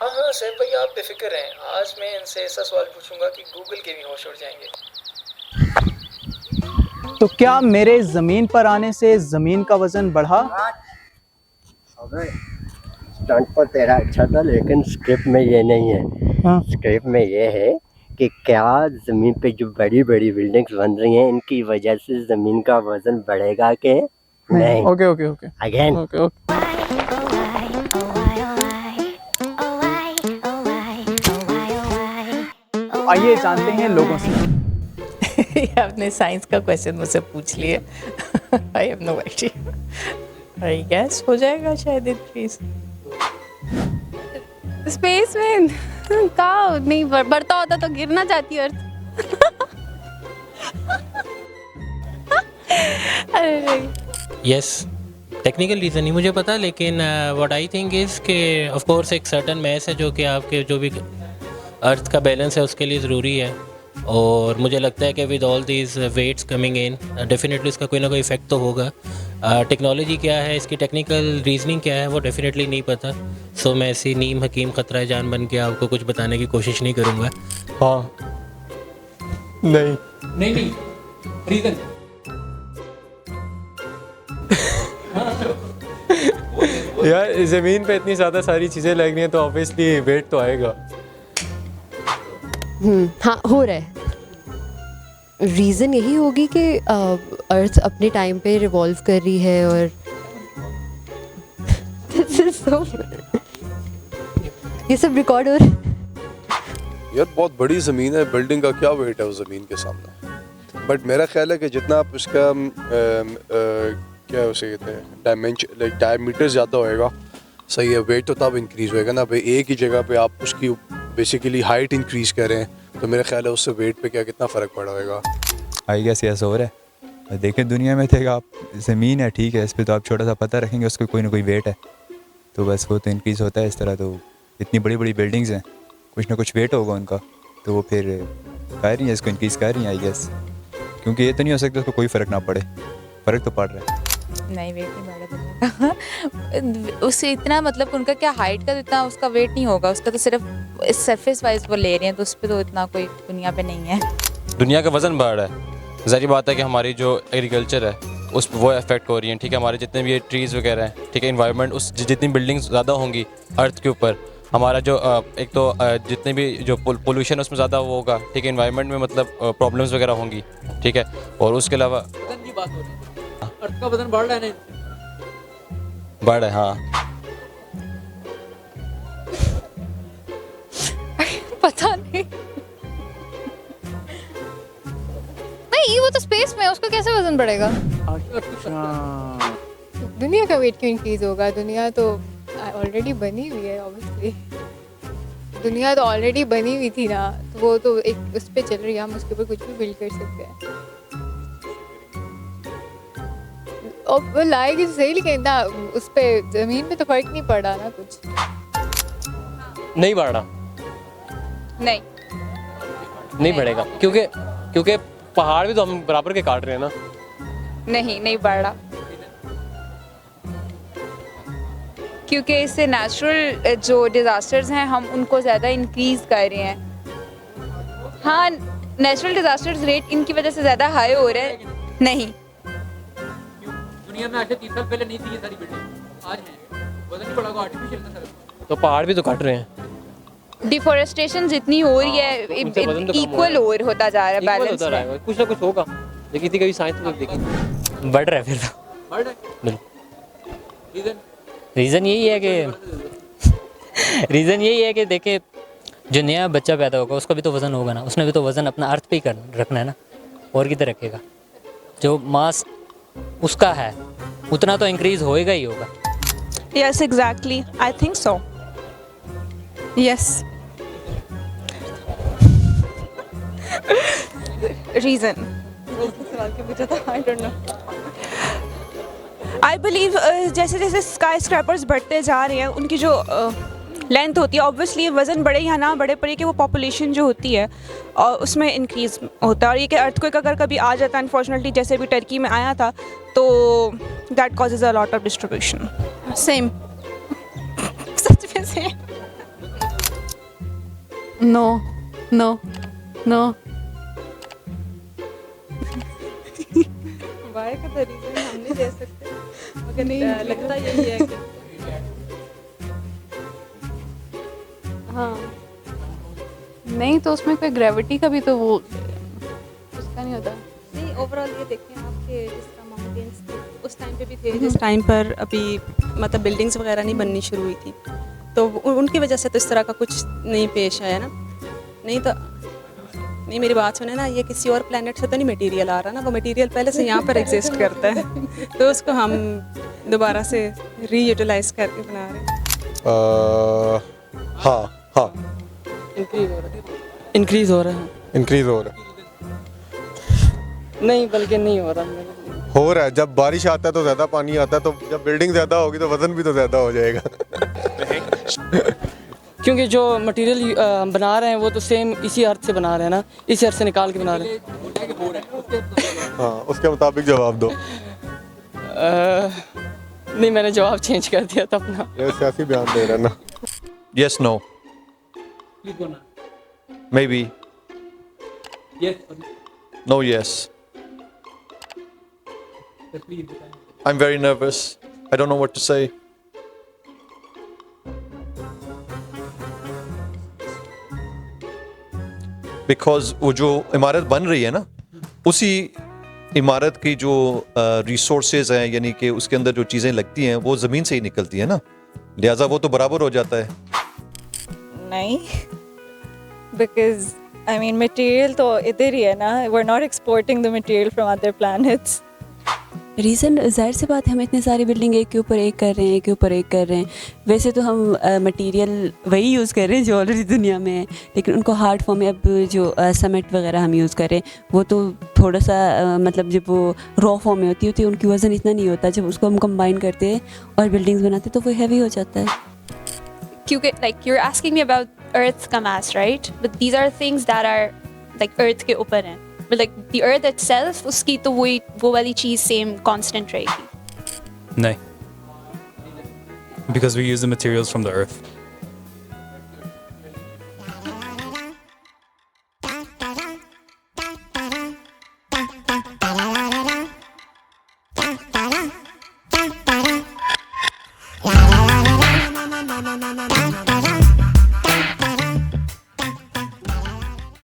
हाँ हाँ सैफ भैया, आप बेफिक्र रहें। आज मैं इनसे ऐसा सवाल पूछूंगा कि गूगल के भी होश उड़ जाएंगे। तो क्या मेरे ज़मीन पर आने से ज़मीन का वज़न बढ़ा? अबे स्टंट पर तेरा अच्छा था, लेकिन स्क्रिप्ट में ये नहीं है। हाँ। स्क्रिप्ट में ये है कि क्या ज़मीन पे जो बड़ी बड़ी बिल्डिंग्स बन रही हैं, इनकी वजह से ज़मीन का वज़न बढ़ेगा कि नहीं? Okay okay okay again okay okay. आइए जानते हैं लोगों से। ये आपने साइंस का क्वेश्चन मुझसे पूछ लिया। I have no idea. I guess हो जाएगा शायद इंक्रीज। स्पेस में कहाँ नहीं बढ़ता होता तो गिरना चाहती अर्थ। अरे नहीं। यस, टेक्निकल रीज़न नहीं मुझे पता, लेकिन व्हाट आई थिंक इज़ कि ऑफ कोर्स एक सर्टन मैस है जो कि आपके जो भी अर्थ का बैलेंस है उसके लिए ज़रूरी है, और मुझे लगता है कि with all these weights coming in definitely इसका कोई ना कोई इफेक्ट तो होगा। टेक्नोलॉजी क्या है, इसकी टेक्निकल रीजनिंग क्या है, वो डेफिनेटली नहीं पता। सो मैं ऐसी नीम हकीम ख़तरा जान बन के आपको कुछ बताने की कोशिश नहीं करूँगा। हाँ नहीं नहीं रीज़न यार, ज़मीन पे इतनी ज़्यादा सारी चीज़ें लग रही हैं तो ऑब्वियसली वेट तो आएगा। हाँ हो रहा है। रीज़न यही होगी कि अर्थ अपने टाइम पे रिवॉल्व कर रही है और This is so ये सब रिकॉर्ड हो रहा है। यार बहुत बड़ी ज़मीन है, बिल्डिंग का क्या वेट है उस ज़मीन के सामने। बट मेरा ख्याल है कि जितना आप इसका क्या उसे कहते हैं डायमेंशन, लाइक डायमीटर ज़्यादा होएगा, सही है, वेट तो तब इंक्रीज़ होएगा ना भाई। एक ही जगह पे आप उसकी बेसिकली हाइट इंक्रीज़ करें तो मेरा ख्याल है उससे वेट पे क्या कितना फ़र्क पड़ा होगा। आई गेस ऐसा हो रहा है। देखें दुनिया में थे, आप ज़मीन है ठीक है, इस पर तो आप छोटा सा पता रखेंगे, उसको कोई ना कोई वेट है, तो बस वो तो इंक्रीज़ होता है इस तरह। तो इतनी बड़ी बड़ी बिल्डिंग्स हैं, कुछ ना कुछ वेट होगा उनका, तो वो फिर कर रही है इसको इंक्रीज़ कर रही हैं आई गेस, क्योंकि ये तो नहीं हो सकता उसको कोई फ़र्क ना पड़े। फ़र्क तो पड़ रहा है। नहीं, वेट नहीं बढ़ा दुनिया का। उससे इतना मतलब उनका क्या हाइट का इतना उसका वेट नहीं होगा, उसका तो सिर्फ सरफेस वाइज वो ले रहे हैं, तो उस पर तो इतना कोई दुनिया पे नहीं है। दुनिया का वज़न बढ़ रहा है, ज़ाहिर बात है कि हमारी जो एग्रीकल्चर है उस वो अफेक्ट हो रही है, ठीक है। हमारे जितने भी ये ट्रीज़ वगैरह हैं, ठीक है, इन्वायरमेंट, उस जितनी बिल्डिंग्स ज़्यादा होंगी अर्थ के ऊपर, हमारा जो एक तो जितने भी जो पोल्यूशन उसमें ज़्यादा वो होगा, ठीक है, इन्वायरमेंट में मतलब प्रॉब्लम्स वगैरह होंगी, ठीक है। और उसके अलावा वजन की बात हो रही है, अर्थ का वजन बढ़ रहा है ना, बढ़ रहा है। हाँ पता नहीं। नहीं वो तो स्पेस में है, उसका कैसे वजन बढ़ेगा? दुनिया का वेट क्यों इंक्रीज होगा? दुनिया तो ऑलरेडी बनी हुई है ऑब्वियसली। दुनिया तो ऑलरेडी बनी हुई थी ना, तो वो तो एक उस पे चल रही है, हम उसके ऊपर कुछ भी बिल्ड कर सकते हैं। और वो लाएगी सही, लेकिन ना उस पे जमीन पे तो फर्क नहीं पड़ा ना कुछ। नहीं बढ़ रहा, नहीं बढ़ेगा, क्योंकि पहाड़ भी तो हम बराबर के काट रहे हैं ना। नहीं बढ़ रहा, क्योंकि इससे नेचुरल जो डिज़ास्टर्स हैं हम उनको ज़्यादा इंक्रीज़ कर रहे हैं। हाँ, नेचुरल डिज़ास्टर्स रेट इनकी वजह से ज़्यादा हाई हो रहा है। नहीं, दुनिया में आज से 30 साल पहले नहीं थी ये सारी बिल्डिंग, आज है। वजन नहीं बढ़ा, आर्टिफिशियल था सारा। तो पहाड़ भी तो काट रहे हैं। डिफोरेस्टेशन जितनी हो रही है, इक्वल और होता जा रहा है, बैलेंस है। कुछ ना कुछ होगा, लेकिन थी कभी साइंस में देखी बढ़ रहा है फिर तो। बढ़ रहा है। रीज़न यही है कि देखिए, जो नया बच्चा पैदा होगा उसका भी तो वज़न होगा ना, उसने भी तो वज़न अपना अर्थ पे ही रखना है ना, और किधर रखेगा? जो मास उसका है उतना तो इंक्रीज़ होएगा ही होगा। Yes exactly, I think so. Yes reason I believe जैसे जैसे स्काई स्क्रैपर्स बढ़ते जा रहे हैं, उनकी जो लेंथ होती है, ऑब्वियसली वज़न बढ़े या ना बढ़े, पर ये कि वो पॉपुलेशन जो होती है और उसमें इंक्रीज़ होता है। और ये कि अर्थक्वेक अगर कभी आ जाता है, अनफॉर्चुनेटली जैसे भी टर्की में आया था, तो that causes a lot of distribution. Same, सच में same. No no no why का तो रीजन हम नहीं दे सकते, मगर नहीं लगता यही है कि हाँ नहीं, तो उसमें कोई ग्रेविटी का भी तो वो उसका नहीं होता। नहीं, ओवरऑल ये देखें आपके जिस तरह माउंटेन्स थे उस टाइम पे भी थे, जिस टाइम पर अभी मतलब बिल्डिंग्स वगैरह नहीं बननी शुरू हुई थी, तो उनकी वजह से तो इस तरह का कुछ नहीं पेश आया ना। नहीं तो नहीं, मेरी बात सुने ना, ये किसी और प्लेनेट से तो नहीं मटेरियल आ रहा ना, वो मटेरियल पहले से यहाँ पर एग्जिस्ट करता है, तो उसको हम दोबारा से रीयूटिलाइज करके बना रहे हैं। हाँ हाँ, इंक्रीज हो रहा है। इंक्रीज हो रहा है। नहीं, बल्कि नहीं हो रहा, हो रहा है। जब बारिश आता है तो ज़्यादा पानी आता है, तो जब बिल्डिंग ज़्यादा होगी तो वज़न भी तो ज़्यादा हो जाएगा। क्योंकि जो मटेरियल हम बना रहे हैं वो तो सेम इसी अर्थ से बना रहे हैं ना, इसी अर्थ से निकाल के बना रहे हैं। हाँ, उसके मुताबिक जवाब दो। नहीं, मैंने जवाब चेंज कर दिया था अपना। ये सियासी बयान दे रहा है ना। Yes, no. Maybe. Yes. No, yes. I'm very nervous. I don't know what to say. Because वो जो इमारत बन रही है ना, उसी इमारत की जो रिसोर्सेज हैं, यानी कि उसके अंदर जो चीज़ें लगती हैं वो ज़मीन से ही निकलती हैं ना, लिहाजा वो तो बराबर हो जाता है। नहीं, बिकॉज आई मीन मटेरियल तो इधर ही है ना, we are not exporting the material from other planets. Reason जाहिर सी बात है, हम इतनी सारी बिल्डिंग एक के ऊपर एक कर रहे हैं, एक के ऊपर एक कर रहे हैं। वैसे तो हम मटेरियल वही यूज़ कर रहे हैं जो ऑलरेडी दुनिया में है, लेकिन उनको हार्ड फॉर्म में अब जो सीमेंट वगैरह हम यूज़ कर रहे हैं वो तो थोड़ा सा मतलब जब वो रॉ फॉर्म में होती है उनकी वज़न इतना नहीं होता, जब उसको हम कंबाइन करते हैं और बिल्डिंग्स बनाते हैं तो वो हैवी हो जाता है। क्योंकि like you're asking me about Earth का mass, right? But these are things that are like Earth के ऊपर हैं. But like the Earth itself, उसकी तो वो वाली चीज़ same constant रहेगी. No. Because we use the materials from the Earth.